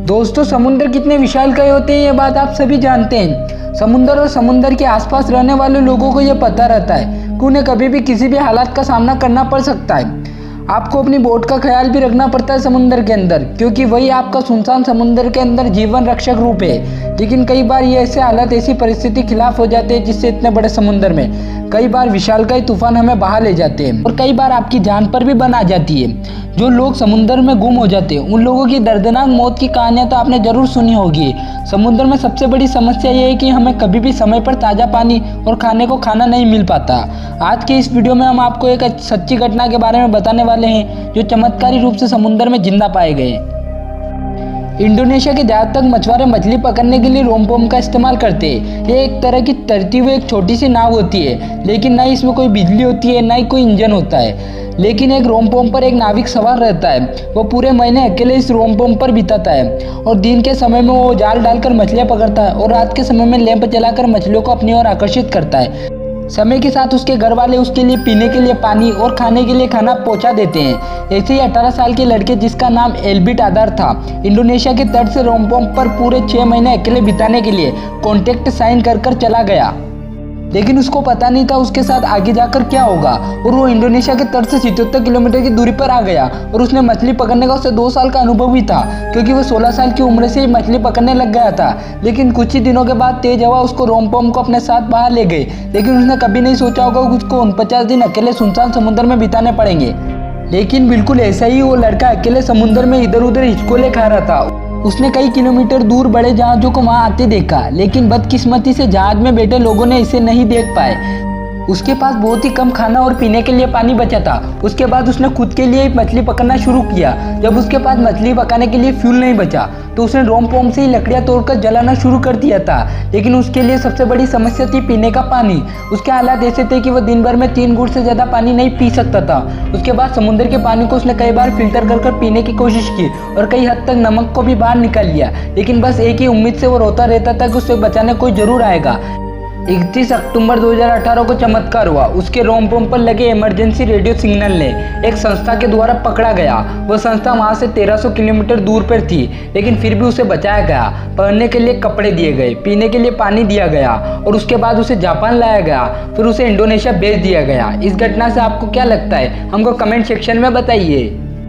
दोस्तों, समुद्र कितने विशालकाय होते हैं ये बात आप सभी जानते हैं। समुद्र और समुद्र के आसपास रहने वाले लोगों को ये पता रहता है कि उन्हें कभी भी किसी भी हालात का सामना करना पड़ सकता है। आपको अपनी बोट का ख्याल भी रखना पड़ता है समुद्र के अंदर, क्योंकि वही आपका सुनसान समुद्र के अंदर जीवन रक्षक रूप है। लेकिन कई बार ये ऐसे हालात, ऐसी परिस्थिति खिलाफ हो जाते हैं जिससे इतने बड़े समुद्र में कई बार विशालकाय तूफान हमें बहा ले जाते हैं और कई बार आपकी जान पर भी बन आ जाती है। जो लोग समुद्र में गुम हो जाते हैं उन लोगों की दर्दनाक मौत की कहानियां तो आपने जरूर सुनी होगी। समुद्र में सबसे बड़ी समस्या ये है कि हमें कभी भी समय पर ताज़ा पानी और खाने को खाना नहीं मिल पाता। आज के इस वीडियो में हम आपको एक सच्ची घटना के बारे में बताने वाले हैं जो चमत्कारी रूप से समुद्र में जिंदा पाए गए। इंडोनेशिया के ज़्यादातर मछुआरे मछली पकड़ने के लिए रोम्पोम का इस्तेमाल करते हैं। ये एक तरह की तैरती हुई एक छोटी सी नाव होती है, लेकिन ना इसमें कोई बिजली होती है, ना ही कोई इंजन होता है। लेकिन एक रोम्पोम पर एक नाविक सवार रहता है। वो पूरे महीने अकेले इस रोम्पोम पर बिताता है और दिन के समय में वो जाल डालकर मछलियाँ पकड़ता है और रात के समय में लैंप जलाकर मछलियों को अपनी ओर आकर्षित करता है। समय के साथ उसके घर वाले उसके लिए पीने के लिए पानी और खाने के लिए खाना पहुंचा देते हैं। ऐसे ही 18 साल के लड़के जिसका नाम एल्बिट आदार था, इंडोनेशिया के तट से रोम्पोम पर पूरे 6 महीने अकेले बिताने के लिए कॉन्ट्रैक्ट साइन कर चला गया। लेकिन उसको पता नहीं था उसके साथ आगे जाकर क्या होगा और वो इंडोनेशिया के तट से 77 किलोमीटर की दूरी पर आ गया और उसने मछली पकड़ने का उसे 2 साल का अनुभव भी था, क्योंकि वो 16 साल की उम्र से ही मछली पकड़ने लग गया था। लेकिन कुछ ही दिनों के बाद तेज हवा उसको रोम्पोम को अपने साथ बाहर ले गई। लेकिन उसने कभी नहीं सोचा होगा कि उसको 49 दिन अकेले सुनसान समुद्र में बिताने पड़ेंगे। लेकिन बिल्कुल ऐसा ही वो लड़का अकेले समुद्र में इधर उधर हिचकोले खा रहा था। उसने कई किलोमीटर दूर बड़े जहाज़ों को वहां आते देखा, लेकिन बदकिस्मती से जहाज में बैठे लोगों ने इसे नहीं देख पाए। उसके पास बहुत ही कम खाना और पीने के लिए पानी बचा था। उसके बाद उसने खुद के लिए मछली पकड़ना शुरू किया। जब उसके पास मछली पकाने के लिए फ्यूल नहीं बचा तो उसने रोम्पोम से ही लकड़ियां तोड़कर जलाना शुरू कर दिया था। लेकिन उसके लिए सबसे बड़ी समस्या थी पीने का पानी। उसके हालात ऐसे थे कि वह दिन भर में 3 घूंट से ज़्यादा पानी नहीं पी सकता था। उसके बाद समुद्र के पानी को उसने कई बार फिल्टर कर पीने की कोशिश की और कई हद तक नमक को भी बाहर निकाल लिया। लेकिन बस एक ही उम्मीद से वो रोता रहता था कि उसे बचाने कोई जरूर आएगा। 31 अक्टूबर 2018 को चमत्कार हुआ। उसके रोम्पोम पर लगे इमरजेंसी रेडियो सिग्नल ने एक संस्था के द्वारा पकड़ा गया। वह संस्था वहां से 1300 किलोमीटर दूर पर थी, लेकिन फिर भी उसे बचाया गया। पहनने के लिए कपड़े दिए गए, पीने के लिए पानी दिया गया और उसके बाद उसे जापान लाया गया। फिर उसे इंडोनेशिया भेज दिया गया। इस घटना से आपको क्या लगता है, हमको कमेंट सेक्शन में बताइए।